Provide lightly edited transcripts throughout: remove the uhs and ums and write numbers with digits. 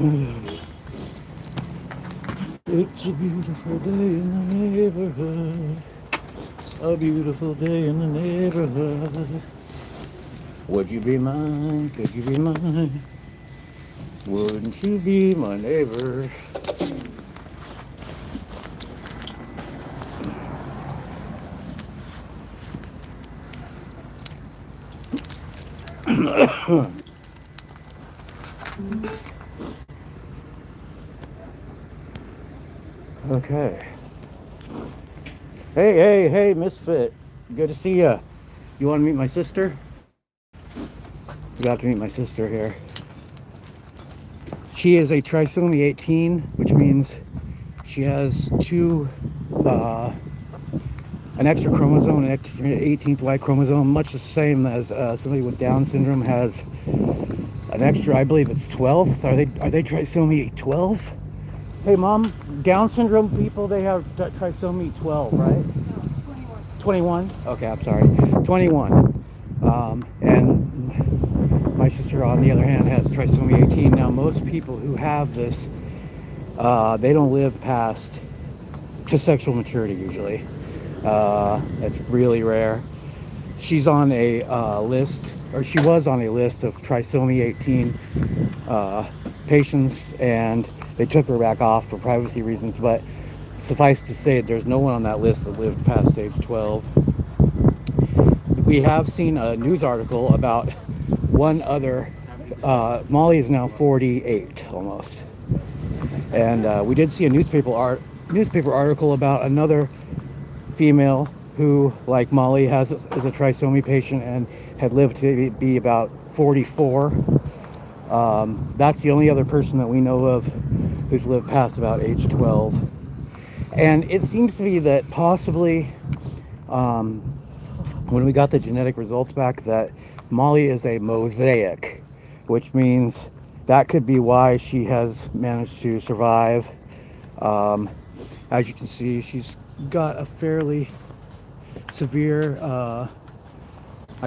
It's a beautiful day in the neighborhood. A beautiful day in the neighborhood. Would you be mine? Could you be mine? Wouldn't you be my neighbor? Okay. Hey, Misfit. Good to see ya. You want to meet my sister? You got to meet my sister here. She is a trisomy 18, which means she has an extra chromosome, an extra 18th Y chromosome, much the same as somebody with Down syndrome has an extra, I believe it's 12. Are they trisomy 12? Hey, Mom, Down syndrome people, they have trisomy 12, right? No, 21. 21? Okay, I'm sorry. 21. And my sister, on the other hand, has trisomy 18. Now, most people who have this, they don't live past to sexual maturity usually. It's really rare. She's on a list, or she was on a list of trisomy 18 patients, and they took her back off for privacy reasons, but suffice to say, there's no one on that list that lived past age 12. We have seen a news article about one other, Molly is now 48 almost, and we did see a newspaper article about another female who, like Molly, is a trisomy patient and had lived to be about 44. That's the only other person that we know of who's lived past about age 12. And it seems to be that possibly when we got the genetic results back, that Molly is a mosaic, which means that could be why she has managed to survive. As you can see, she's got a fairly severe I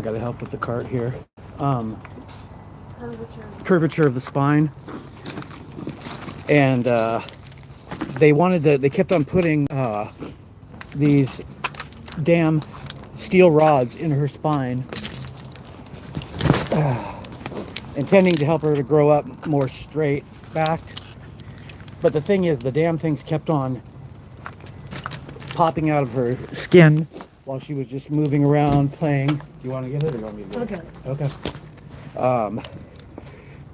gotta help with the cart here, curvature of the spine, and they kept on putting these damn steel rods in her spine, intending to help her to grow up more straight backed. But the thing is, the damn things kept on popping out of her skin while she was just moving around playing. Do you want to get it, or you want me to get it? Okay.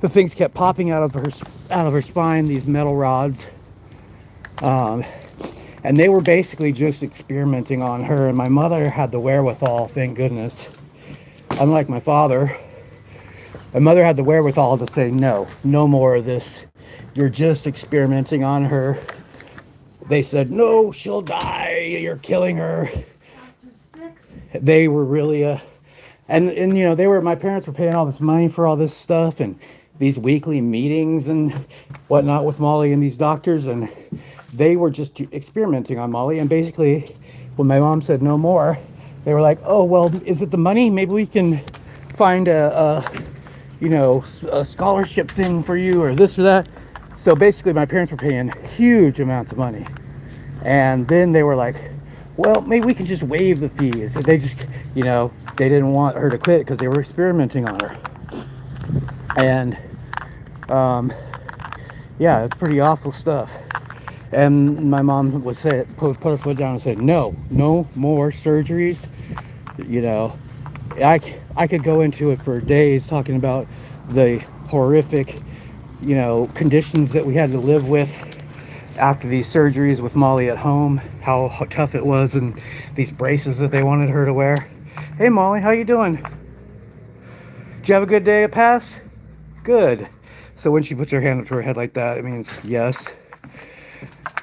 The things kept popping out of her spine, these metal rods, and they were basically just experimenting on her. And my mother had the wherewithal, thank goodness, unlike my father. My mother had the wherewithal to say, no more of this. You're just experimenting on her. They said, no, she'll die. You're killing her. They were really and you know, my parents were paying all this money for all this stuff and these weekly meetings and whatnot with Molly and these doctors, and they were just experimenting on Molly. And basically, when my mom said no more, they were like, oh, well, is it the money? Maybe we can find a scholarship thing for you, or this or that. So basically, my parents were paying huge amounts of money. And then they were like, well, maybe we can just waive the fees. They just, they didn't want her to quit because they were experimenting on her. And, yeah, it's pretty awful stuff. And my mom would say, put her foot down and say, no more surgeries. I could go into it for days talking about the horrific, conditions that we had to live with after these surgeries with Molly at home, how tough it was, and these braces that they wanted her to wear. Hey, Molly, how you doing? Did you have a good day at Pass? Good. So when she puts her hand up to her head like that, it means yes.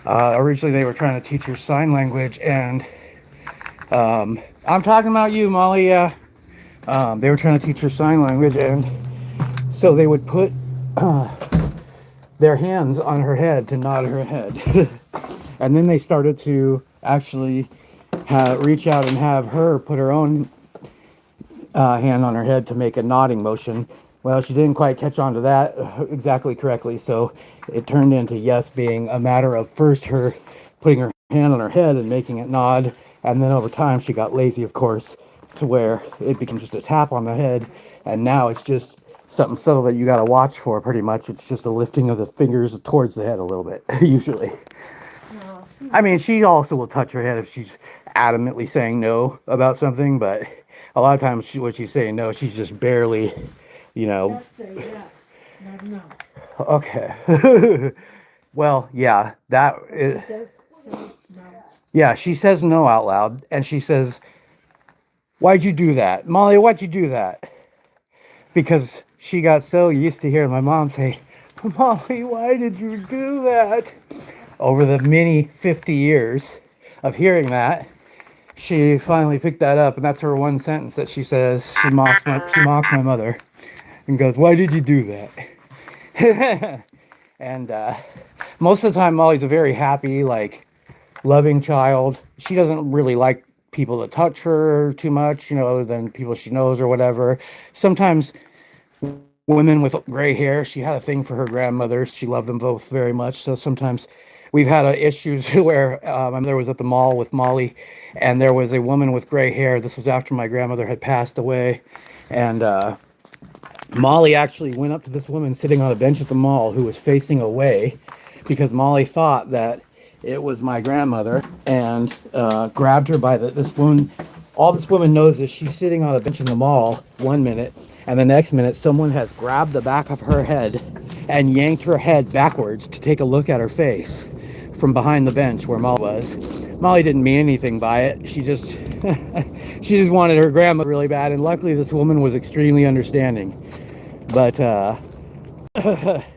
Originally, they were trying to teach her sign language, and I'm talking about you, Molly, yeah. They were trying to teach her sign language, and so they would put their hands on her head to nod her head. And then they started to actually reach out and have her put her own hand on her head to make a nodding motion Well, she didn't quite catch on to that exactly correctly, so it turned into yes being a matter of first her putting her hand on her head and making it nod, and then over time she got lazy, of course, to where it became just a tap on the head, and now it's just something subtle that you got to watch for. Pretty much, it's just a lifting of the fingers towards the head a little bit, usually. I mean, she also will touch her head if she's adamantly saying no about something, but a lot of times when she's saying no, she's just barely, you know. Let's say yes, not no. Okay. Well, yeah, that is, Does say no. yeah, she says no out loud, and she says, "Why'd you do that? Molly, why'd you do that?" Because she got so used to hearing my mom say, "Molly, why did you do that?" Over the many 50 years of hearing that, she finally picked that up, and that's her one sentence that she says. She mocks my mother and goes, "Why did you do that?" And most of the time, Molly's a very happy, like, loving child. She doesn't really like people to touch her too much, other than people she knows or whatever. Sometimes women with gray hair, she had a thing for her grandmothers. She loved them both very much. So sometimes we've had issues where my mother was at the mall with Molly, and there was a woman with gray hair. This was after my grandmother had passed away. And Molly actually went up to this woman sitting on a bench at the mall who was facing away, because Molly thought that it was my grandmother, and grabbed her by this woman. All this woman knows is she's sitting on a bench in the mall one minute, and the next minute someone has grabbed the back of her head and yanked her head backwards to take a look at her face from behind the bench where Molly was. Molly didn't mean anything by it. She just she just wanted her grandma really bad, and luckily this woman was extremely understanding. But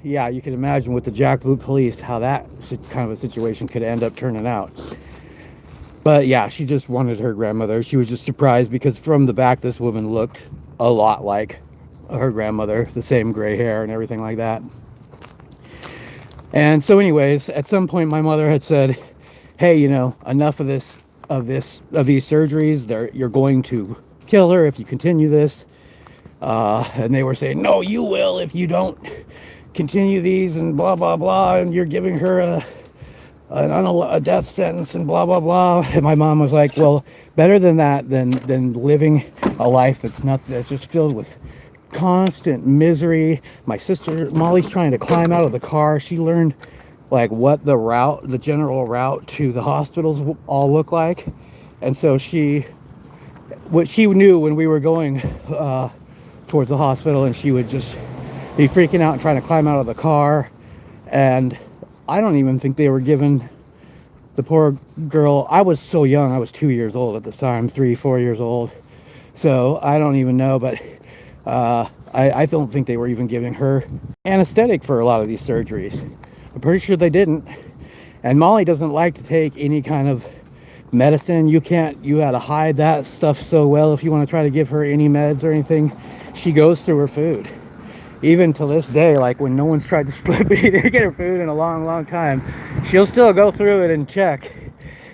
yeah, you can imagine with the jackboot police how that kind of a situation could end up turning out. But yeah, she just wanted her grandmother. She was just surprised because from the back this woman looked a lot like her grandmother, the same gray hair and everything like that. And so anyways, at some point my mother had said, "Hey, enough of these surgeries. You're going to kill her if you continue this." And they were saying, "No, you will if you don't continue these," and blah blah blah, and you're giving her a death sentence and blah blah blah. And my mom was like, "Well, better than that than living a life that's just filled with constant misery." My sister Molly's trying to climb out of the car. She learned like what the general route to the hospitals all look like, and so what she knew when we were going towards the hospital, and she would just be freaking out and trying to climb out of the car. And I don't even think they were giving the poor girl, I was so young, I was 2 years old at this time, 3-4 years old, so I don't even know, but I don't think they were even giving her anesthetic for a lot of these surgeries. I'm pretty sure they didn't. And Molly doesn't like to take any kind of medicine. You gotta hide that stuff so well if you want to try to give her any meds or anything. She goes through her food. Even to this day, like when no one's tried to slip to get her food in a long, long time, she'll still go through it and check.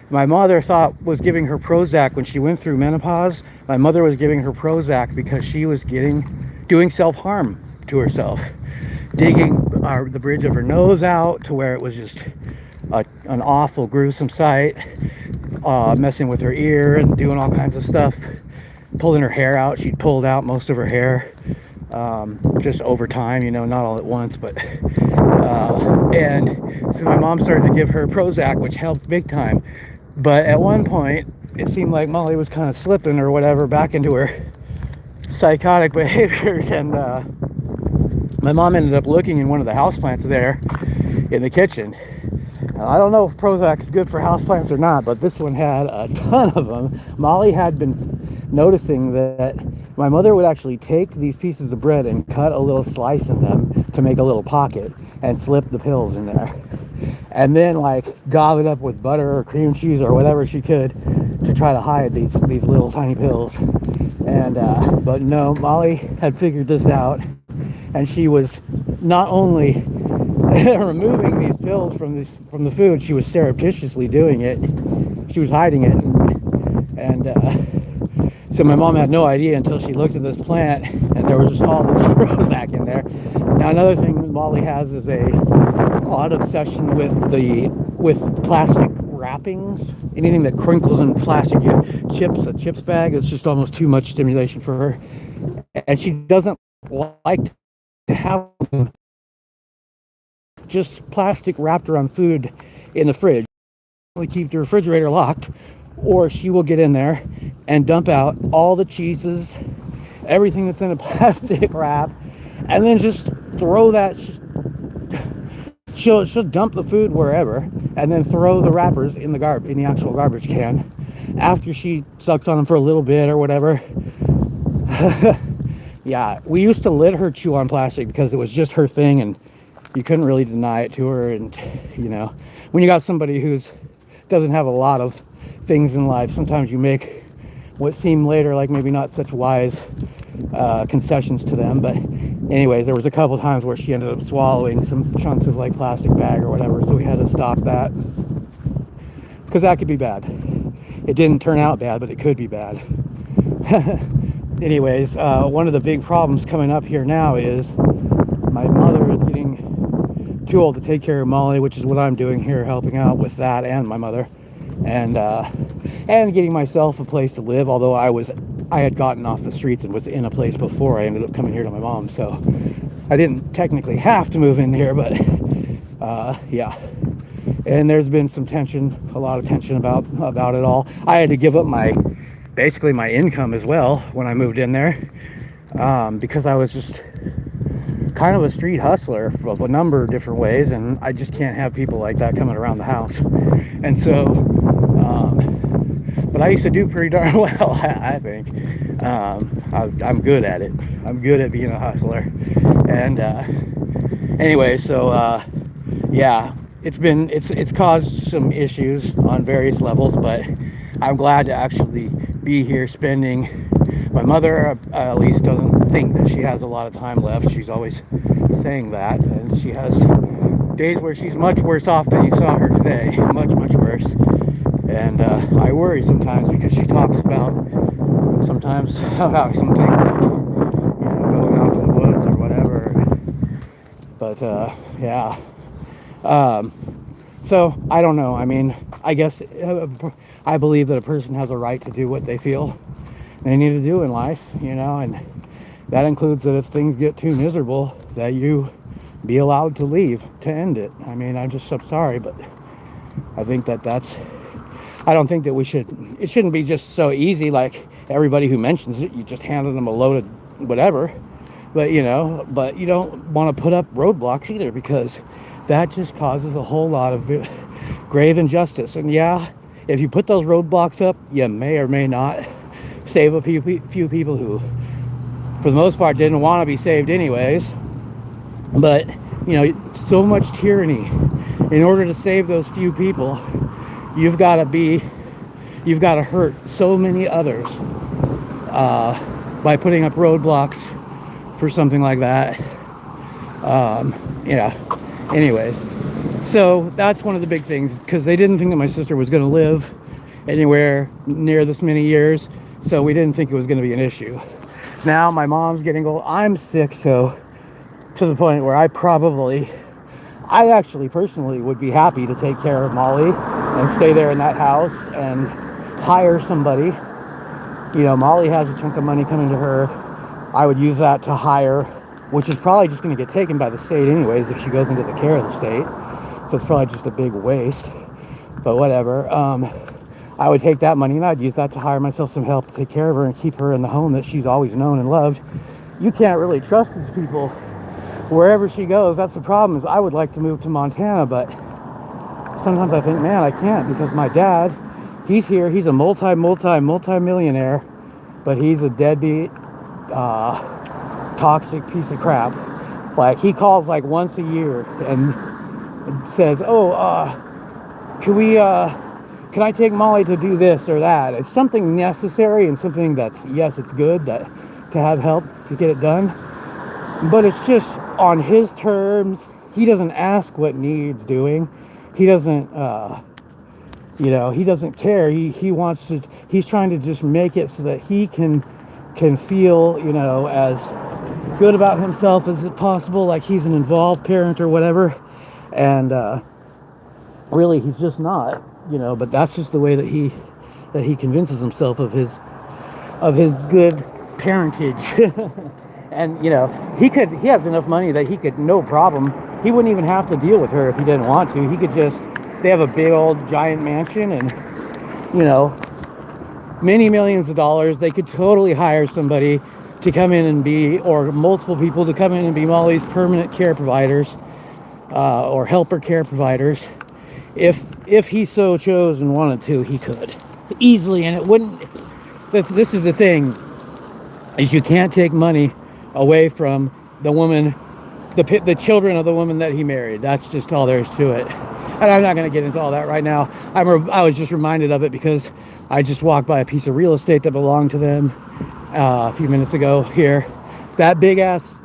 My mother was giving her Prozac when she went through menopause. My mother was giving her Prozac because she was doing self-harm to herself. Digging the bridge of her nose out to where it was just an awful, gruesome sight. Messing with her ear and doing all kinds of stuff. Pulling her hair out. She'd pulled out most of her hair. Just over time, not all at once, but and so my mom started to give her Prozac, which helped big time. But at one point it seemed like Molly was kind of slipping or whatever back into her psychotic behaviors, and my mom ended up looking in one of the houseplants there in the kitchen. I don't know if Prozac is good for houseplants or not, but this one had a ton of them. Molly had been noticing that my mother would actually take these pieces of bread and cut a little slice in them to make a little pocket and slip the pills in there. And then gob it up with butter or cream cheese or whatever she could to try to hide these little tiny pills. And but no, Molly had figured this out, and she was not only removing these pills from the food, she was surreptitiously doing it. She was hiding it, and So my mom had no idea until she looked at this plant, and there was just all this Prozac in there. Now another thing Molly has is a odd obsession with plastic wrappings. Anything that crinkles in plastic, a chips bag, it's just almost too much stimulation for her. And she doesn't like to have just plastic wrapped around food in the fridge. We keep the refrigerator locked, or she will get in there and dump out all the cheeses, everything that's in a plastic wrap, and then just throw that. She'll dump the food wherever, and then throw the wrappers in the actual garbage can after she sucks on them for a little bit or whatever. Yeah, we used to let her chew on plastic because it was just her thing, and you couldn't really deny it to her. And when you got somebody who's doesn't have a lot of things in life, sometimes you make what seem later like maybe not such wise concessions to them. But anyways, there was a couple times where she ended up swallowing some chunks of like plastic bag or whatever, so we had to stop that because that could be bad. It didn't turn out bad, but it could be bad. Anyways, one of the big problems coming up here now is my mother is getting too old to take care of Molly, which is what I'm doing here, helping out with that and my mother, and getting myself a place to live. Although I had gotten off the streets and was in a place before I ended up coming here to my mom, so I didn't technically have to move in here, but yeah. And there's been some tension, a lot of tension about it all. I had to give up basically my income as well when I moved in there, because I was just kind of a street hustler of a number of different ways, and I just can't have people like that coming around the house. And so, but I used to do pretty darn well, I think. I'm good at it. I'm good at being a hustler. And anyway, so yeah, it's caused some issues on various levels, but I'm glad to actually be here spending. My mother at least doesn't think that she has a lot of time left. She's always saying that, and she has days where she's much worse off than you saw her today. Much worse. And I worry sometimes because she talks about some things like going off in the woods or whatever. But yeah. So I don't know. I mean, I guess I believe that a person has a right to do what they feel they need to do in life, and that includes that if things get too miserable, that you be allowed to leave to end it. I mean, I'm sorry, but I think I don't think that it shouldn't be just so easy, like everybody who mentions it, you just handed them a load of whatever. But, but you don't want to put up roadblocks either, because that just causes a whole lot of grave injustice. And yeah, if you put those roadblocks up, you may or may not save a few people who, for the most part, didn't want to be saved anyways. But, so much tyranny. In order to save those few people, you've got to hurt so many others by putting up roadblocks for something like that. Yeah. Anyways, so that's one of the big things, because they didn't think that my sister was going to live anywhere near this many years, so we didn't think it was going to be an issue. Now my mom's getting old, I'm sick, so to the point where I actually personally would be happy to take care of Molly and stay there in that house and hire somebody. Molly has a chunk of money coming to her. I would use that to hire, which is probably just going to get taken by the state anyways if she goes into the care of the state. So it's probably just a big waste, but whatever. I would take that money and I'd use that to hire myself some help to take care of her and keep her in the home that she's always known and loved. You can't really trust these people wherever she goes. That's the problem. Is I would like to move to Montana, but sometimes I think, man, I can't, because my dad, he's here. He's a multi-millionaire, but he's a deadbeat, toxic piece of crap. Like, he calls like once a year and says, can I take Molly to do this or that? It's something necessary and something that's, yes, it's good to have help to get it done, but it's just on his terms. He doesn't ask what needs doing. He doesn't You know, he doesn't care. He wants to. He's trying to just make it so that he can feel, you know, as good about himself as possible, like he's an involved parent or whatever. And really, he's just not. You know, but that's just the way that he convinces himself of his good parentage. And you know, he has enough money that he could, no problem, he wouldn't even have to deal with her if he didn't want to. He could just, they have a big old giant mansion, and you know, many millions of dollars. They could totally hire somebody to come in and be, or multiple people to come in and be Molly's permanent care providers, or helper care providers. If he so chose and wanted to, he could easily. And it wouldn't, this is the thing, is you can't take money away from the woman, the children of the woman that he married. That's just all there is to it. And I'm not going to get into all that right now. I was just reminded of it because I just walked by a piece of real estate that belonged to them a few minutes ago here. That big ass,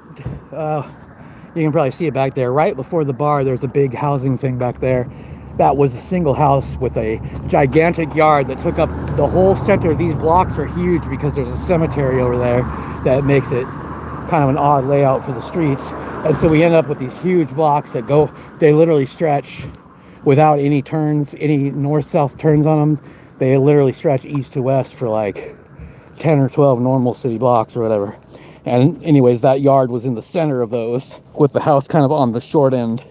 you can probably see it back there. Right before the bar, there's a big housing thing back there. That was a single house with a gigantic yard that took up the whole center. These blocks are huge because there's a cemetery over there that makes it kind of an odd layout for the streets. And so we end up with these huge blocks that go, they literally stretch without any turns, any north-south turns on them. They literally stretch east to west for like 10 or 12 normal city blocks or whatever. And anyways, that yard was in the center of those, with the house kind of on the short end.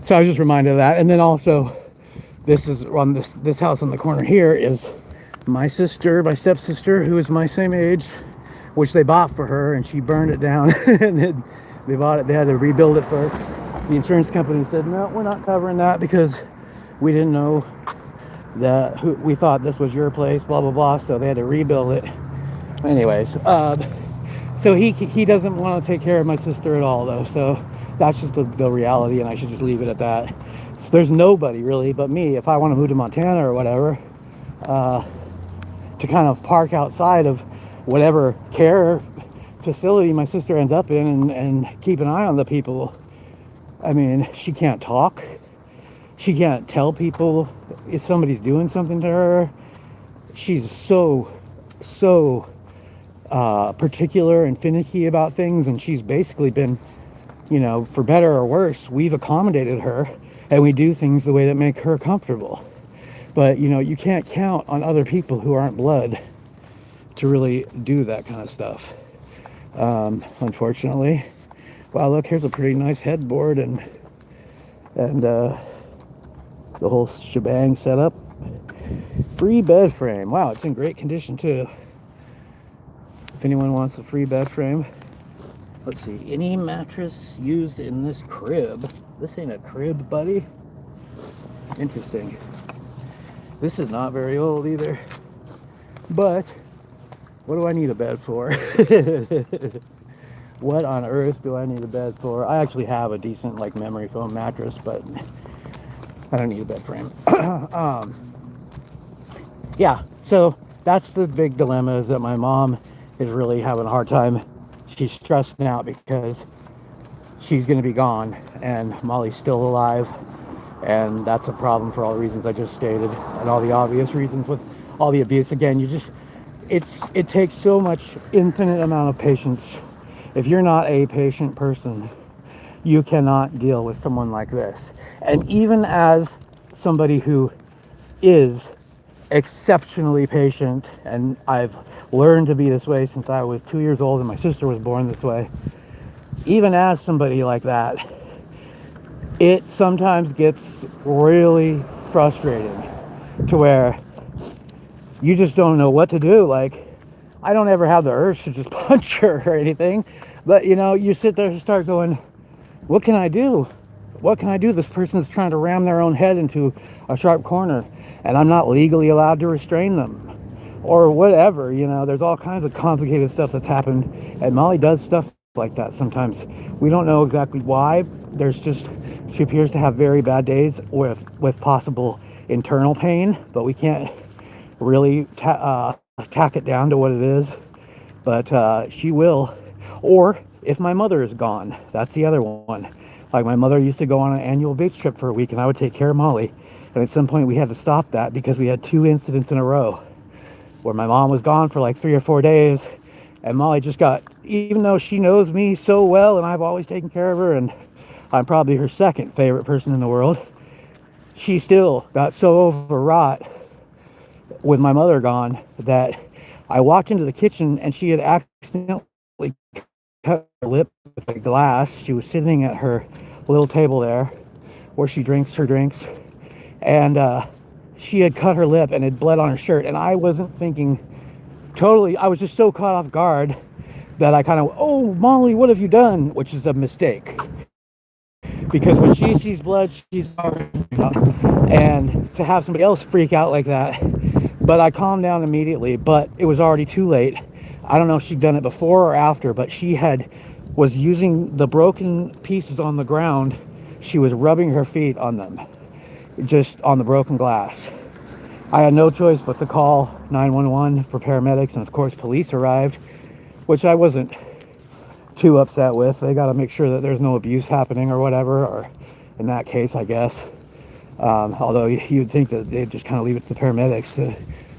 So I was just reminded of that. And then also, this is on this house on the corner here is my sister, my stepsister, who is my same age, which they bought for her, and she burned it down. And then they bought it, they had to rebuild it for her. The insurance company said, no, we're not covering that because we didn't know that, we thought this was your place, blah, blah, blah. So they had to rebuild it. Anyways, so he doesn't want to take care of my sister at all, though. So that's just the reality, and I should just leave it at that. So there's nobody really but me. If I want to move to Montana or whatever, to kind of park outside of whatever care facility my sister ends up in, and keep an eye on the people. I mean, she can't talk. She can't tell people if somebody's doing something to her. She's so particular and finicky about things, and she's basically been, you know, for better or worse, we've accommodated her, and we do things the way that make her comfortable. But, you know, you can't count on other people who aren't blood to really do that kind of stuff, unfortunately. Wow, look, here's a pretty nice headboard and the whole shebang set up. Free bed frame. Wow, it's in great condition too. If anyone wants a free bed frame. Let's see, any mattress used in this crib. This ain't a crib, buddy. Interesting. This is not very old either. But what do I need a bed for? What on earth do I need a bed for? I actually have a decent like memory foam mattress, but I don't need a bed frame. Yeah, so that's the big dilemma, is that my mom is really having a hard time. She's stressing out because she's going to be gone and Molly's still alive, and that's a problem for all the reasons I just stated, and all the obvious reasons with all the abuse. Again, it takes so much infinite amount of patience. If you're not a patient person, you cannot deal with someone like this. And even as somebody who is exceptionally patient, and I've learned to be this way since I was 2 years old and my sister was born this way, even as somebody like that, it sometimes gets really frustrating to where you just don't know what to do. Like, I don't ever have the urge to just punch her or anything, but you know, you sit there and start going, what can I do? What can I do? This person's trying to ram their own head into a sharp corner, and I'm not legally allowed to restrain them, or whatever. You know, there's all kinds of complicated stuff that's happened, and Molly does stuff like that sometimes. We don't know exactly why. She appears to have very bad days with possible internal pain, but we can't really tack it down to what it is. But she will. Or if my mother is gone, that's the other one. Like my mother used to go on an annual beach trip for a week and I would take care of Molly. And at some point we had to stop that because we had 2 incidents in a row where my mom was gone for like 3 or 4 days and Molly just got, even though she knows me so well and I've always taken care of her and I'm probably her second favorite person in the world, she still got so overwrought with my mother gone that I walked into the kitchen and she had accidentally cut her lip with a glass. She was sitting at her little table there where she drinks her drinks, and she had cut her lip and it bled on her shirt, and I wasn't thinking totally, I was just so caught off guard that I kind of, oh Molly, what have you done, which is a mistake because when she sees blood she's already, and to have somebody else freak out like that. But I calmed down immediately, but it was already too late. I don't know if she'd done it before or after, but she was using the broken pieces on the ground. She was rubbing her feet on them, just on the broken glass. I had no choice but to call 911 for paramedics, and of course police arrived, which I wasn't too upset with. They got to make sure that there's no abuse happening or whatever, or in that case, I guess. Although you'd think that they'd just kind of leave it to the paramedics to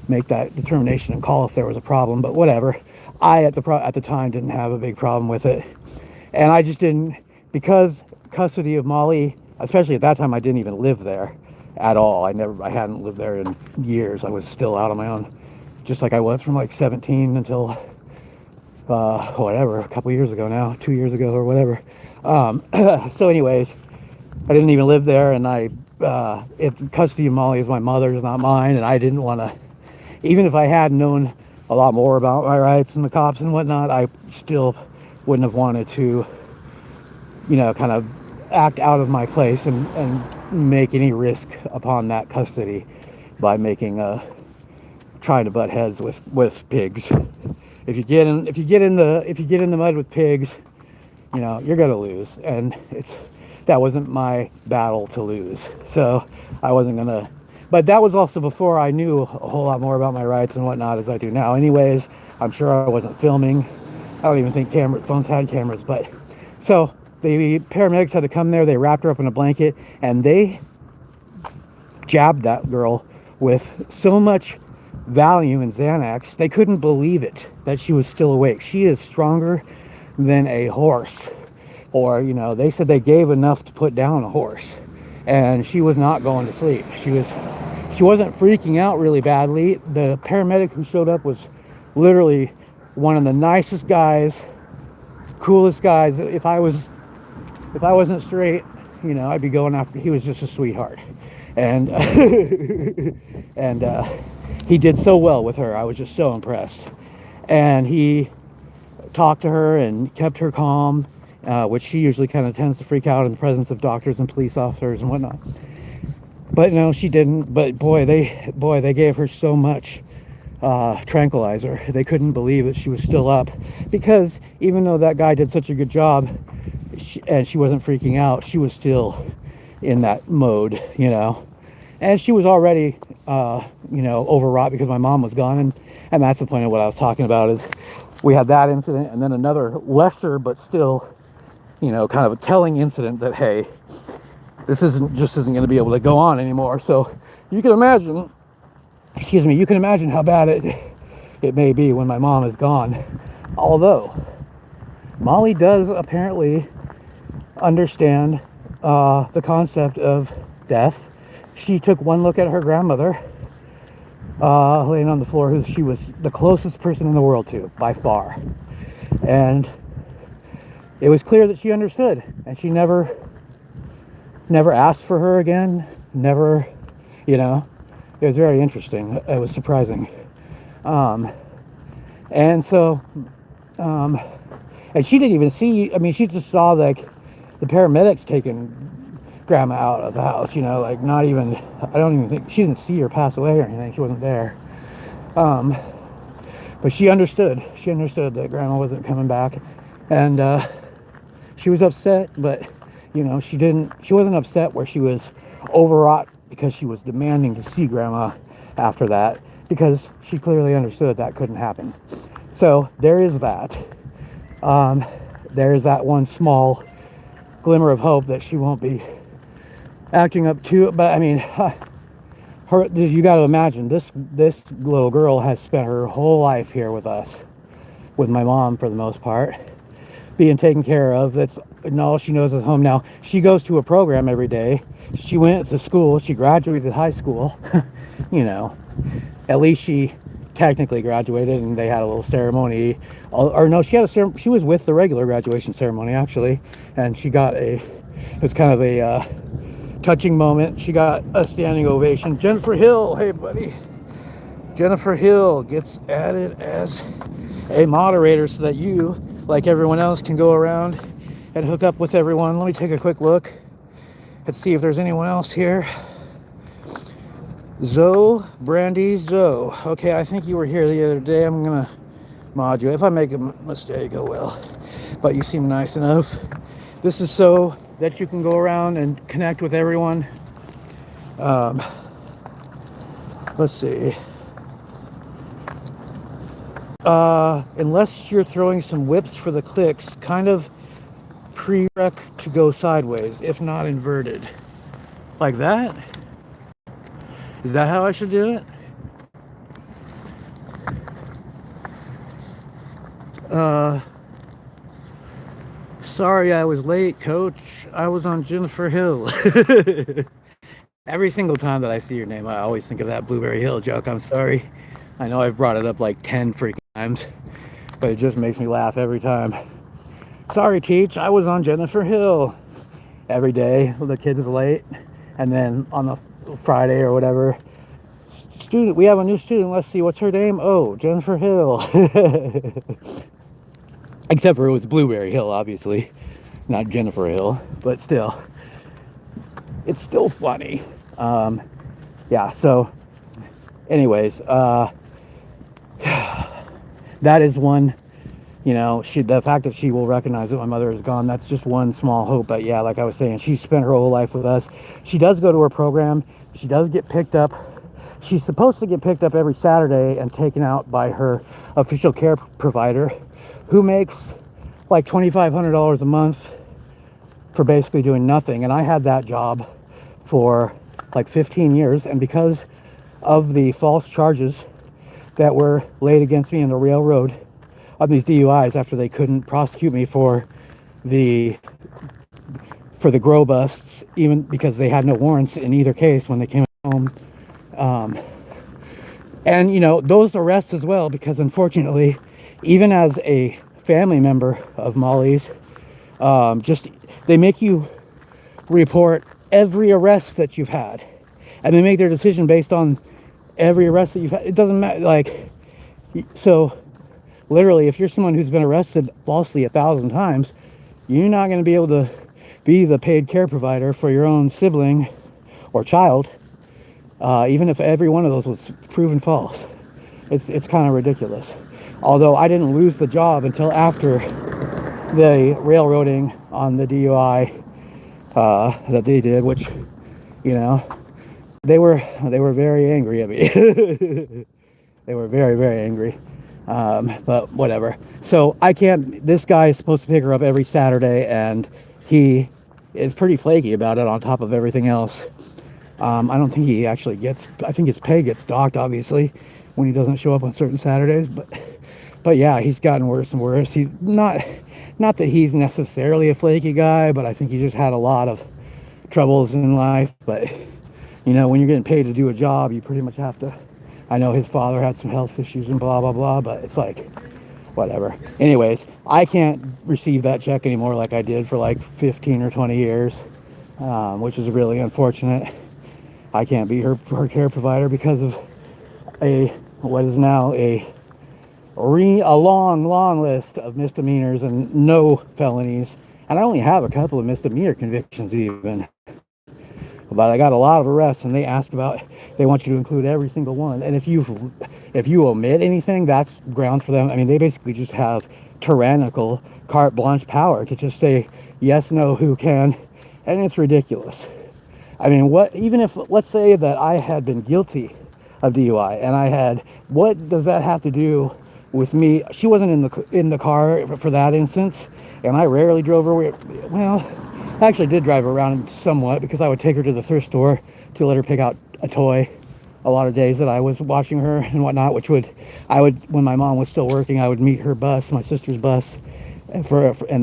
make that determination and call if there was a problem, but whatever. I, at the time, didn't have a big problem with it. And I just didn't, because custody of Molly, especially at that time, I didn't even live there at all. I hadn't lived there in years. I was still out on my own, just like I was from like 17 until, whatever, a couple years ago now, 2 years ago or whatever. So anyways, I didn't even live there, and custody of Molly is my mother's, not mine, and I didn't want to, even if I had known a lot more about my rights and the cops and whatnot, I still wouldn't have wanted to, kind of act out of my place and make any risk upon that custody by trying to butt heads with pigs. If you get in the mud with pigs, you're gonna lose, and that wasn't my battle to lose, so I wasn't gonna. But that was also before I knew a whole lot more about my rights and whatnot as I do now. Anyways, I'm sure I wasn't filming. I don't even think phones had cameras. But so the paramedics had to come there. They wrapped her up in a blanket and they jabbed that girl with so much Valium and Xanax. They couldn't believe it that she was still awake. She is stronger than a horse. Or, they said they gave enough to put down a horse. And she was not going to sleep. She wasn't freaking out really badly. The paramedic who showed up was literally one of the nicest guys, coolest guys. If I wasn't straight, I'd be going after. He was just a sweetheart, and and he did so well with her. I was just so impressed, and he talked to her and kept her calm. Which she usually kind of tends to freak out in the presence of doctors and police officers and whatnot. But no, she didn't. But boy, they gave her so much tranquilizer. They couldn't believe that she was still up, because even though that guy did such a good job, and she wasn't freaking out, she was still in that mode, And she was already, overwrought because my mom was gone, and that's the point of what I was talking about. Is we had that incident, and then another lesser but still, kind of a telling incident that, hey, this isn't going to be able to go on anymore. So you can imagine how bad it may be when my mom is gone. Although Molly does apparently understand the concept of death. She took one look at her grandmother laying on the floor, who she was the closest person in the world to by far, and it was clear that she understood, and she never asked for her again. Never, it was very interesting. It was surprising. And so, and she didn't even see, she just saw like the paramedics taking grandma out of the house, not even, I don't even think, she didn't see her pass away or anything. She wasn't there. But she understood that grandma wasn't coming back, and she was upset, but she wasn't upset where she was overwrought because she was demanding to see grandma after that, because she clearly understood that couldn't happen. So there is that. There is that one small glimmer of hope that she won't be acting up to it. But I mean, her, you got to imagine this little girl has spent her whole life here with us, with my mom for the most part, being taken care of. That's all she knows is home now. She goes to a program every day. She went to school. She graduated high school. You know, at least she technically graduated, and they had a little ceremony. Or no, she was with the regular graduation ceremony actually, and she got it was kind of a touching moment. She got a standing ovation. Jennifer Hill, hey buddy. Jennifer Hill gets added as a moderator so that you, like everyone else, can go around and hook up with everyone. Let me take a quick look and see if there's anyone else here. Zoe, Brandy, Zoe. Okay, I think you were here the other day. I'm gonna mod you. If I make a mistake, oh well. But you seem nice enough. This is so that you can go around and connect with everyone. Let's see. Unless you're throwing some whips for the clicks, kind of prereq to go sideways, if not inverted. Like that? Is that how I should do it? Sorry I was late, coach. I was on Jennifer Hill. Every single time that I see your name, I always think of that Blueberry Hill joke. I'm sorry. I know I've brought it up like 10 freaking times, but it just makes me laugh every time. Sorry, Teach. I was on Jennifer Hill every day. The kid's late. And then on the Friday or whatever, student, we have a new student. Let's see, what's her name? Oh, Jennifer Hill. Except for it was Blueberry Hill, obviously, not Jennifer Hill, but still, it's still funny. Yeah, so anyways, that is one, you know, the fact that she will recognize that my mother is gone, that's just one small hope. But yeah, like I was saying, she spent her whole life with us. She does go to her program. She does get picked up. She's supposed to get picked up every Saturday and taken out by her official care provider, who makes like $2,500 a month for basically doing nothing. And I had that job for like 15 years. And because of the false charges that were laid against me in the railroad on these DUIs, after they couldn't prosecute me for the grow busts, even because they had no warrants in either case when they came home. And you know, those arrests as well, because unfortunately, even as a family member of Molly's, just they make you report every arrest that you've had, and they make their decision based on every arrest that you've had. It doesn't matter, like, so literally, if you're someone who's been arrested falsely 1,000 times, you're not going to be able to be the paid care provider for your own sibling or child, even if every one of those was proven false. It's kind of ridiculous. Although I didn't lose the job until after the railroading on the DUI that they did, which, you know, they were very angry at me. They were very, very angry. But whatever. So I can't, this guy is supposed to pick her up every Saturday, and he is pretty flaky about it on top of everything else. I don't think he actually gets, I think his pay gets docked, obviously, when he doesn't show up on certain Saturdays. But yeah, he's gotten worse and worse. He's not that he's necessarily a flaky guy, but I think he just had a lot of troubles in life. But, you know, when you're getting paid to do a job, you pretty much have to. I know his father had some health issues and blah, blah, blah, but it's like, whatever. Anyways, I can't receive that check anymore like I did for like 15 or 20 years, which is really unfortunate. I can't be her care provider because of what is now a long list of misdemeanors and no felonies. And I only have a couple of misdemeanor convictions even. But I got a lot of arrests, and they want you to include every single one. And if you omit anything, that's grounds for them. I mean, they basically just have tyrannical carte blanche power to just say yes, no, who can, and it's ridiculous. I mean, even if, let's say that I had been guilty of DUI, and what does that have to do with me. She wasn't in the car for that instance, and I rarely drove her. Well, I actually did drive her around somewhat because I would take her to the thrift store to let her pick out a toy. A lot of days that I was watching her and whatnot, I would when my mom was still working, I would meet her bus, my sister's bus, and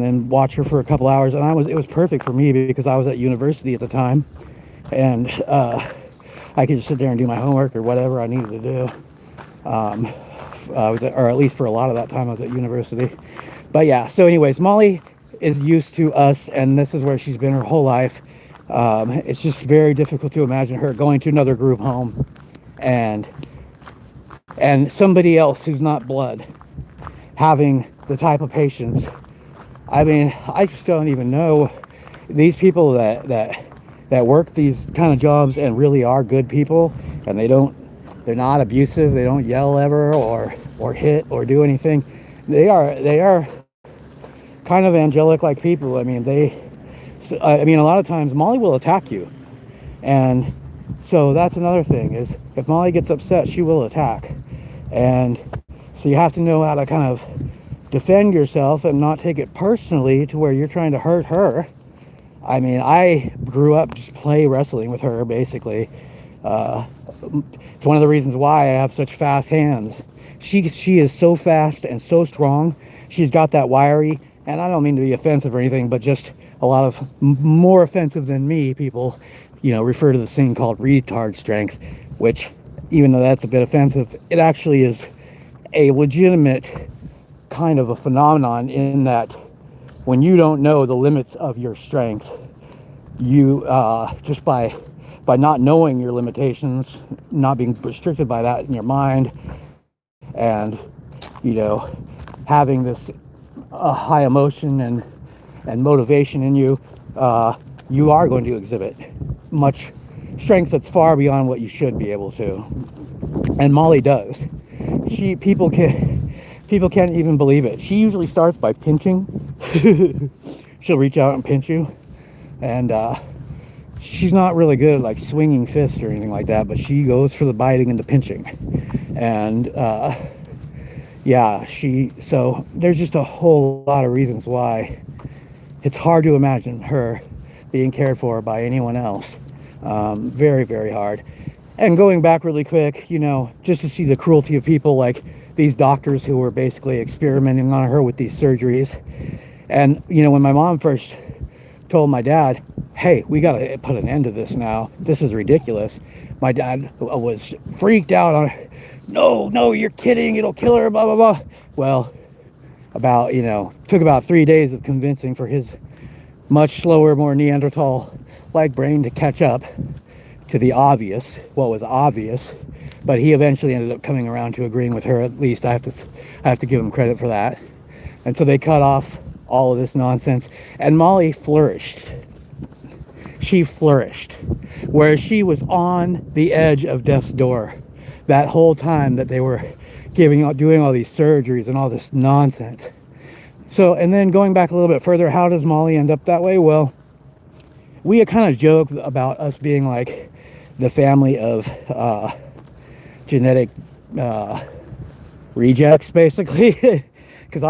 then watch her for a couple hours. And it was perfect for me because I was at university at the time, and I could just sit there and do my homework or whatever I needed to do. Or at least for a lot of that time I was at university. But yeah, so anyways, Molly is used to us, and this is where she's been her whole life. It's just very difficult to imagine her going to another group home and somebody else who's not blood having the type of patience. I mean, I just don't even know these people that work these kind of jobs and really are good people, and they're not abusive, they don't yell ever or hit or do anything. They are kind of angelic like people. I mean, a lot of times Molly will attack you, and so that's another thing, is if Molly gets upset, she will attack. And so you have to know how to kind of defend yourself and not take it personally to where you're trying to hurt her. I mean, I grew up just play wrestling with her, basically. It's one of the reasons why I have such fast hands. She is so fast and so strong. She's got that wiry, and I don't mean to be offensive or anything, but just a lot of more offensive than me people, refer to this thing called retard strength, which, even though that's a bit offensive, it actually is a legitimate kind of a phenomenon, in that when you don't know the limits of your strength, you just by not knowing your limitations, not being restricted by that in your mind, and having this high emotion and motivation in you, you are going to exhibit much strength that's far beyond what you should be able to. And Molly does. People can't even believe it. She usually starts by pinching. She'll reach out and pinch you, and she's not really good at like swinging fists or anything like that, but she goes for the biting and the pinching. And so there's just a whole lot of reasons why it's hard to imagine her being cared for by anyone else. Very, very hard. And going back really quick, just to see the cruelty of people like these doctors who were basically experimenting on her with these surgeries. And, when my mom first told my dad, hey, we got to put an end to this now, this is ridiculous, my dad was freaked out on, no, you're kidding, it'll kill her, blah, blah, blah. Well, took about 3 days of convincing for his much slower, more Neanderthal-like brain to catch up to what was obvious. But he eventually ended up coming around to agreeing with her. At least I have to give him credit for that. And so they cut off all of this nonsense, and Molly flourished. She flourished, whereas she was on the edge of death's door that whole time that they were doing all these surgeries and all this nonsense. So, and then going back a little bit further, how does Molly end up that way? Well, we had kind of joked about us being like the family of genetic rejects, basically. Because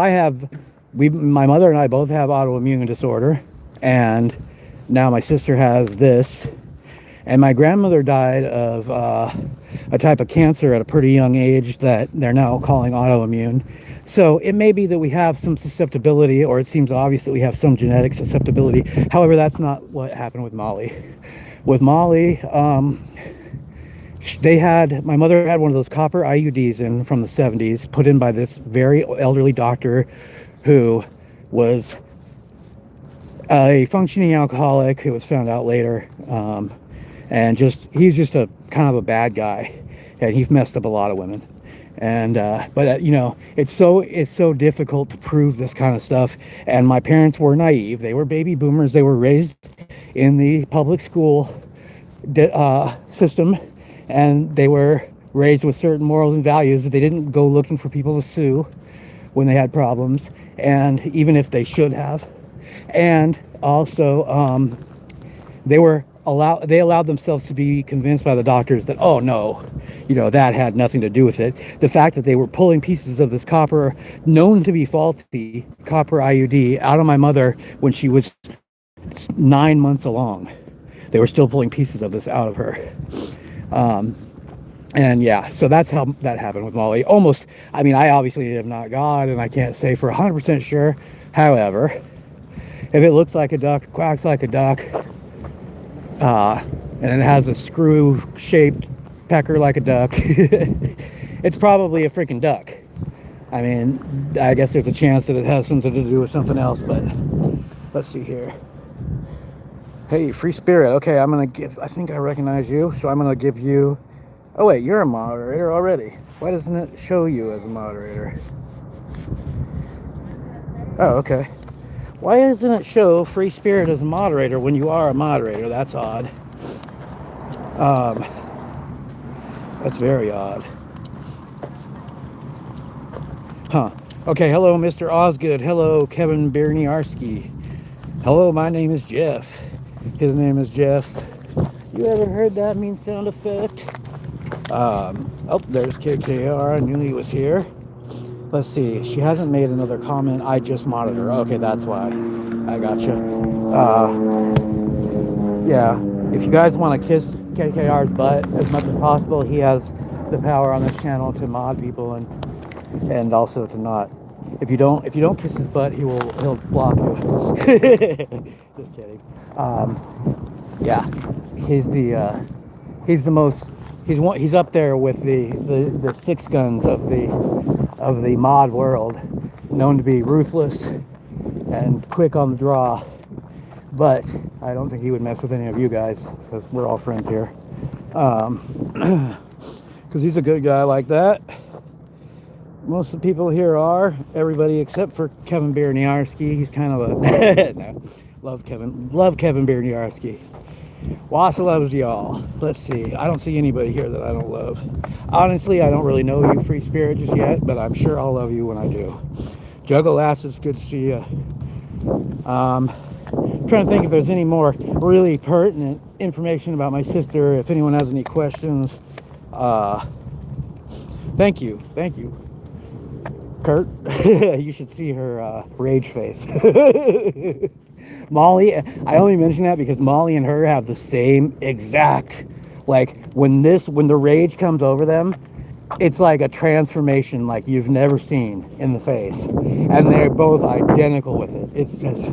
my mother and I both have autoimmune disorder, and now my sister has this, and my grandmother died of a type of cancer at a pretty young age that they're now calling autoimmune. So it may be that we have some susceptibility, or it seems obvious that we have some genetic susceptibility. However, that's not what happened with Molly. With Molly, my mother had one of those copper IUDs from the 70s, put in by this very elderly doctor who was a functioning alcoholic who was found out later, and he's just a kind of a bad guy, and he's messed up a lot of women. And but it's so difficult to prove this kind of stuff. And my parents were naive. They were baby boomers. They were raised in the public school system, and they were raised with certain morals and values. They didn't go looking for people to sue when they had problems, and even if they should have. And also they were they allowed themselves to be convinced by the doctors that, oh no, that had nothing to do with it. The fact that they were pulling pieces of this copper, known to be faulty, copper IUD, out of my mother when she was 9 months along. They were still pulling pieces of this out of her. And yeah, so that's how that happened with Molly. Almost, I mean, I obviously am not God, and I can't say for 100% sure. However, if it looks like a duck, quacks like a duck, and it has a screw-shaped pecker like a duck, it's probably a freaking duck. I mean, I guess there's a chance that it has something to do with something else, but let's see here. Hey, Free Spirit. Okay, I think I recognize you, so I'm gonna give you... Oh wait, you're a moderator already. Why doesn't it show you as a moderator? Oh, okay. Why doesn't it show Free Spirit as a moderator when you are a moderator? That's odd. That's very odd. Huh. Okay, hello, Mr. Osgood. Hello, Kevin Berniarski. Hello, my name is Jeff. His name is Jeff. You ever heard that mean sound effect? Oh, there's KKR. I knew he was here. Let's see. She hasn't made another comment. I just modded her. Okay, that's why. I gotcha. Yeah. If you guys want to kiss KKR's butt as much as possible, he has the power on this channel to mod people and also to not. If you don't kiss his butt, he'll block you. Just kidding. Yeah. He's up there with the six guns of the mod world, known to be ruthless and quick on the draw. But I don't think he would mess with any of you guys because we're all friends here. Because he's a good guy like that. Most of the people here are, everybody except for Kevin Berniarski. He's kind of a no, love Kevin Berniarski. Wassa loves y'all. Let's see. I don't see anybody here that I don't love. Honestly, I don't really know you, Free Spirit, just yet, but I'm sure I'll love you when I do. Juggle Ass, it's good to see you. Trying to think if there's any more really pertinent information about my sister. If anyone has any questions, thank you, Kurt. You should see her rage face. Molly, I only mention that because Molly and her have the same exact, like when the rage comes over them, it's like a transformation like you've never seen in the face, and they're both identical with it. It's just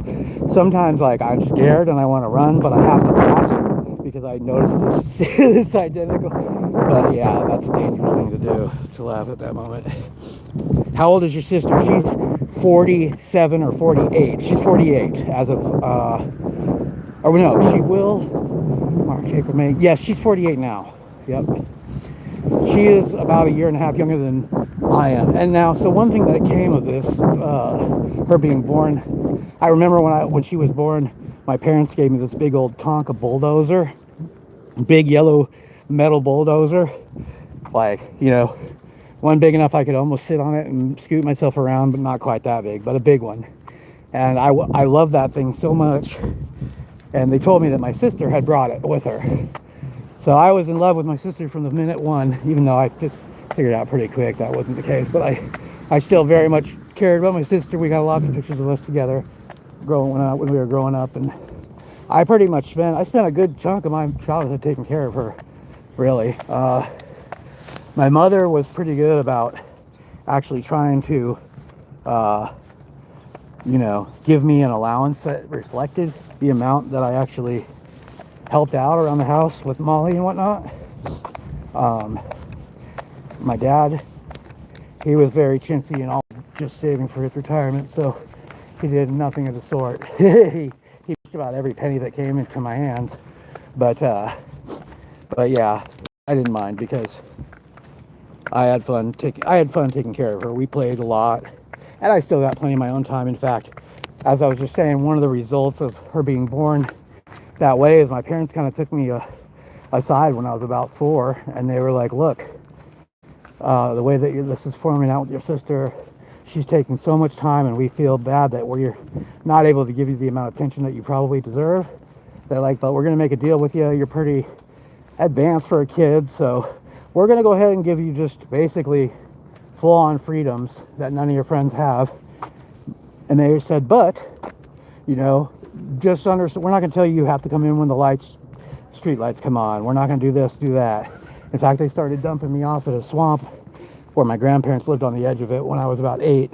sometimes like I'm scared and I want to run, but I have to laugh because I noticed this this identical. But yeah, that's a dangerous thing to do, to laugh at that moment. How old is your sister? She's 47 or 48. She's 48 as of or no, she will March, April, May. Yes, she's 48 now. Yep. She is about a year and a half younger than I am. And now, so one thing that came of this, her being born, I remember when she was born, my parents gave me this big old Tonka bulldozer, big yellow metal bulldozer, like, one big enough I could almost sit on it and scoot myself around, but not quite that big, but a big one. And I love that thing so much. And they told me that my sister had brought it with her. So I was in love with my sister from the minute one, even though I figured out pretty quick that wasn't the case. But I still very much cared about my sister. We got lots of pictures of us together when we were growing up. And I pretty much spent a good chunk of my childhood taking care of her, really. My mother was pretty good about actually trying to, give me an allowance that reflected the amount that I actually helped out around the house with Molly and whatnot. My dad, he was very chintzy and all just saving for his retirement, so he did nothing of the sort. he used about every penny that came into my hands, but yeah, I didn't mind because I had fun taking care of her. We played a lot, and I still got plenty of my own time. In fact, as I was just saying, one of the results of her being born that way is my parents kind of took me aside when I was about 4, and they were like, look, the way that this is forming out with your sister, she's taking so much time, and we feel bad that we're not able to give you the amount of attention that you probably deserve. They're like, but we're going to make a deal with you. You're pretty advanced for a kid, so we're going to go ahead and give you just basically full-on freedoms that none of your friends have. And they said, but, you know, just understand, we're not going to tell you have to come in when the street lights come on. We're not going to do this, do that. In fact, they started dumping me off at a swamp where my grandparents lived on the edge of it when I was about 8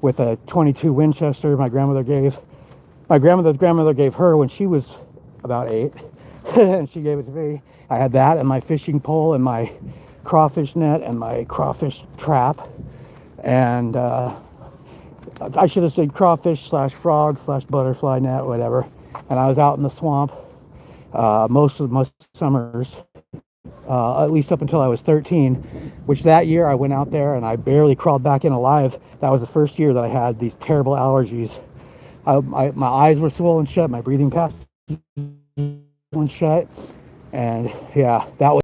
with a 22 Winchester my grandmother's grandmother gave her when she was about 8. And she gave it to me. I had that and my fishing pole and my crawfish net and my crawfish trap. And I should have said crawfish / frog / butterfly net, whatever. And I was out in the swamp most summers, at least up until I was 13, which that year I went out there and I barely crawled back in alive. That was the first year that I had these terrible allergies. My eyes were swollen shut, my breathing passage was shut, and yeah, that was.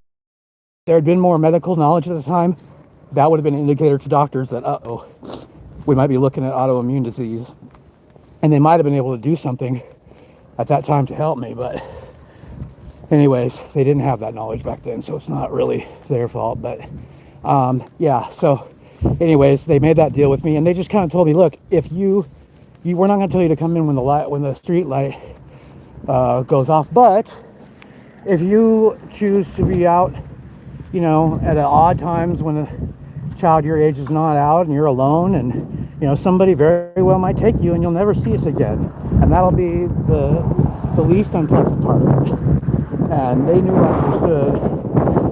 There had been more medical knowledge at the time. That would have been an indicator to doctors that we might be looking at autoimmune disease, and they might have been able to do something at that time to help me. But anyways, they didn't have that knowledge back then, so it's not really their fault. But yeah, so anyways, they made that deal with me, and they just kind of told me, look, if we're not going to tell you to come in when the street light goes off, but if you choose to be out, you know, at odd times when a child your age is not out and you're alone, and you know somebody very well might take you and you'll never see us again, and that'll be the least unpleasant part of it. And they knew I understood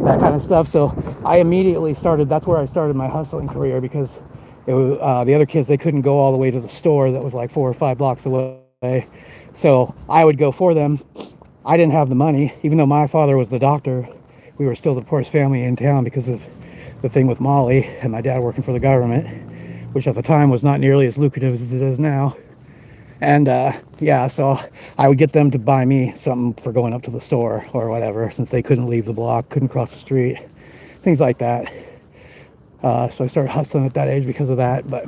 that kind of stuff, so I immediately started. That's where I started my hustling career, because it was, the other kids, they couldn't go all the way to the store that was like 4 or 5 blocks away, so I would go for them. I didn't have the money, even though my father was the doctor. We were still the poorest family in town because of the thing with Molly and my dad working for the government, which at the time was not nearly as lucrative as it is now. And yeah, so I would get them to buy me something for going up to the store or whatever, since they couldn't leave the block, couldn't cross the street, things like that. So I started hustling at that age because of that. But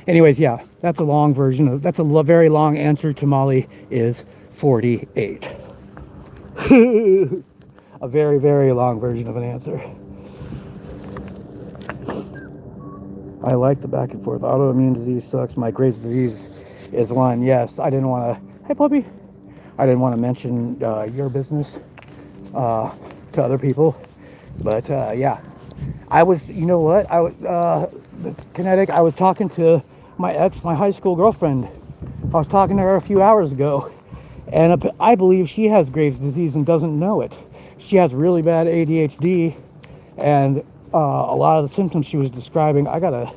anyways, yeah, that's a long version that's a very long answer to Molly is 48. A very, very long version of an answer. I like the back and forth. Autoimmune disease sucks. My Graves' disease is one. Yes, I didn't want to. Hey, puppy. I didn't want to mention your business to other people, but yeah, I was. You know what? I was Kinetic. I was talking to my high school girlfriend. I was talking to her a few hours ago, and I believe she has Graves' disease and doesn't know it. She has really bad ADHD, and a lot of the symptoms she was describing. I gotta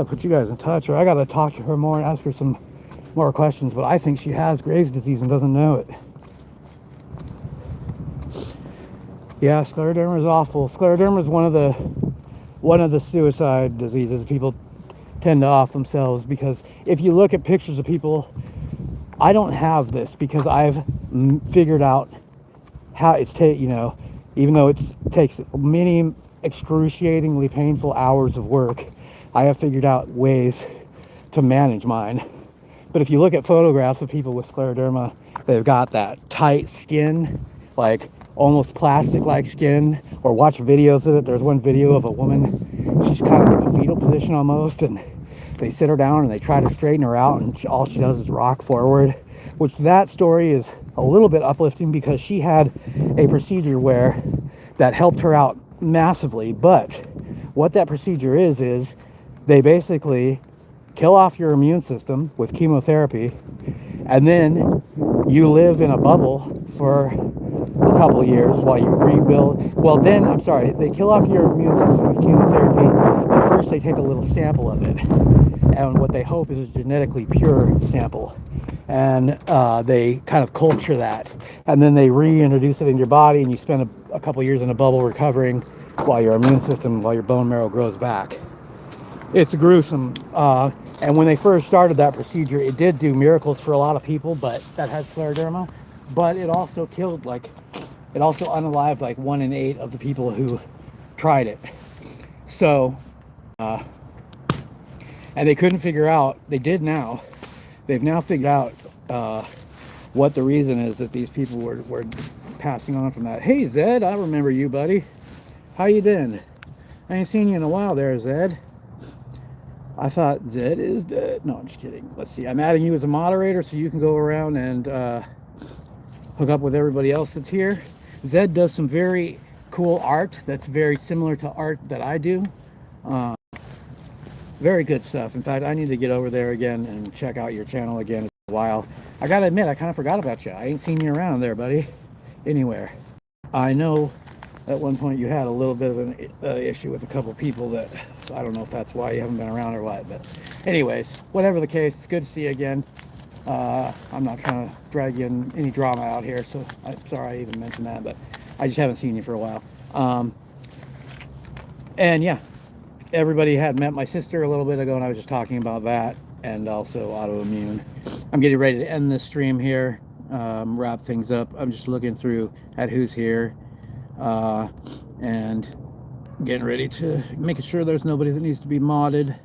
put you guys in touch, or I gotta talk to her more and ask her some more questions. But I think she has Graves' disease and doesn't know it. Yeah, scleroderma is awful. Scleroderma is one of the suicide diseases. People tend to off themselves because if you look at pictures of people, I don't have this because I've figured out how even though it takes many excruciatingly painful hours of work, I have figured out ways to manage mine. But if you look at photographs of people with scleroderma, they've got that tight skin, like almost plastic-like skin, or watch videos of it. There's one video of a woman, she's kind of in the fetal position almost, and they sit her down and they try to straighten her out, and all she does is rock forward, which that story is a little bit uplifting because she had a procedure that helped her out massively. But what that procedure is they basically kill off your immune system with chemotherapy, and then you live in a bubble for a couple of years while you rebuild. Well, then, I'm sorry, they kill off your immune system with chemotherapy, but first they take a little sample of it, and what they hope is a genetically pure sample, and they kind of culture that, and then they reintroduce it in your body, and you spend a couple of years in a bubble recovering while your bone marrow grows back. It's gruesome, and when they first started that procedure, it did do miracles for a lot of people, but that had scleroderma, but it also unalived like 1 in 8 of the people who tried it. So, and they couldn't figure out, they've now figured out what the reason is that these people were passing on from that. Hey Zed, I remember you, buddy. How you been? I ain't seen you in a while there, Zed. I thought Zed is dead. No, I'm just kidding. Let's see. I'm adding you as a moderator so you can go around and hook up with everybody else that's here. Zed does some very cool art that's very similar to art that I do. Very good stuff. In fact, I need to get over there again and check out your channel again. It's been a while. I gotta admit, I kind of forgot about you. I ain't seen you around there, buddy. Anywhere. I know at one point you had a little bit of an issue with a couple people that, so I don't know if that's why you haven't been around or what, but anyways, whatever the case, it's good to see you again. I'm not trying to drag you in any drama out here, so I'm sorry I even mentioned that, but I just haven't seen you for a while. And yeah, everybody had met my sister a little bit ago, and I was just talking about that, and also autoimmune. I'm getting ready to end this stream here, wrap things up. I'm just looking through at who's here, and getting ready to making sure there's nobody that needs to be modded,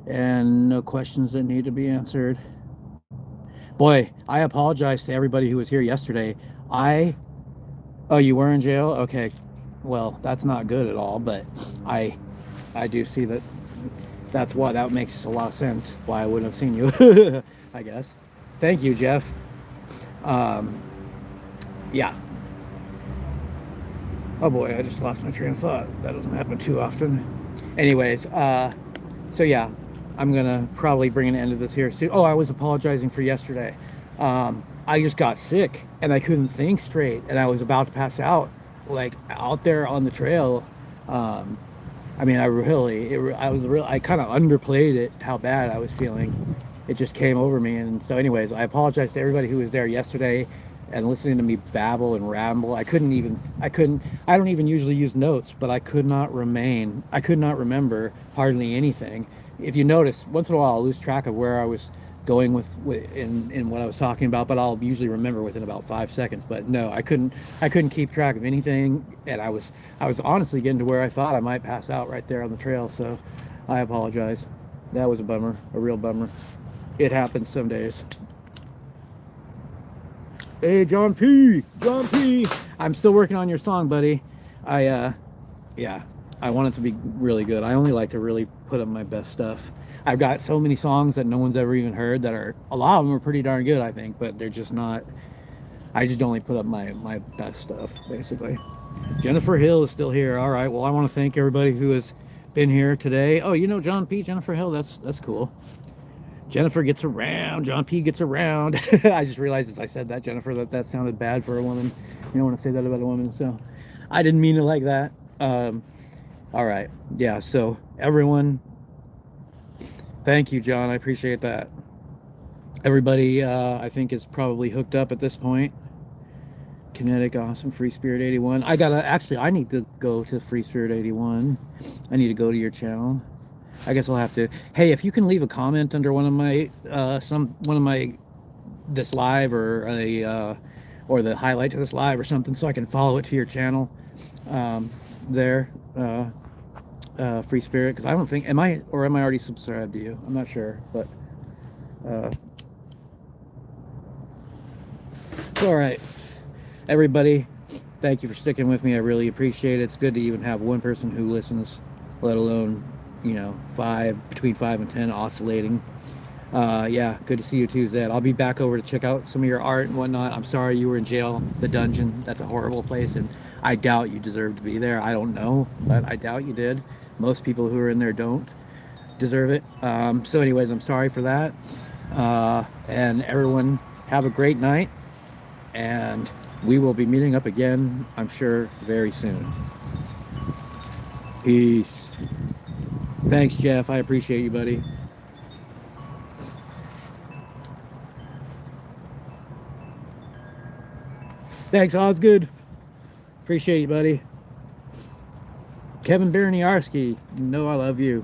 and no questions that need to be answered. Boy, I apologize to everybody who was here yesterday. Oh, you were in jail? Okay. Well, that's not good at all, but I do see that that's why that makes a lot of sense why I wouldn't have seen you, I guess. Thank you, Jeff. Yeah. Oh boy, I just lost my train of thought. That doesn't happen too often. Anyways, so yeah, I'm gonna probably bring an end to this here soon. Oh, I was apologizing for yesterday. I just got sick and I couldn't think straight, and I was about to pass out, like out there on the trail. I mean, I kind of underplayed it, how bad I was feeling. It just came over me. And so anyways, I apologize to everybody who was there yesterday and listening to me babble and ramble. I don't even usually use notes, but I could not remember hardly anything. If you notice, once in a while I'll lose track of where I was going in what I was talking about, but I'll usually remember within about 5 seconds. But no, I couldn't keep track of anything, and I was honestly getting to where I thought I might pass out right there on the trail. So I apologize. That was a bummer, a real bummer. It happens some days. Hey, John P. I'm still working on your song, buddy. Yeah, I want it to be really good. I only like to really put up my best stuff. I've got so many songs that no one's ever even heard that a lot of them are pretty darn good, I think, but they're just not. I just only put up my best stuff, basically. Jennifer Hill is still here. All right, well, I want to thank everybody who has been here today. Oh, you know John P. Jennifer Hill, that's cool. Jennifer gets around. John P. gets around. I just realized as I said that, Jennifer, that sounded bad for a woman. You don't want to say that about a woman, so I didn't mean it like that. All right. Yeah, so everyone, thank you, John. I appreciate that. Everybody, I think, is probably hooked up at this point. Kinetic, awesome. Free Spirit 81. I need to go to Free Spirit 81. I need to go to your channel. I guess I'll have to. Hey, if you can leave a comment under one of my this live or the highlight to this live or something, so I can follow it to your channel. There, Free Spirit, because I don't think am I already subscribed to you? I'm not sure, but it's all right. Everybody, thank you for sticking with me. I really appreciate it. It's good to even have one person who listens, let alone, between 5 and 10 oscillating. Yeah, good to see you too, Zed. I'll be back over to check out some of your art and whatnot. I'm sorry you were in jail, the dungeon. That's a horrible place, and I doubt you deserve to be there. I don't know, but I doubt you did. Most people who are in there don't deserve it. So anyways, I'm sorry for that. And everyone, have a great night, and we will be meeting up again, I'm sure, very soon. Peace. Thanks, Jeff. I appreciate you, buddy. Thanks, Osgood. Appreciate you, buddy. Kevin Berniarski, you know I love you.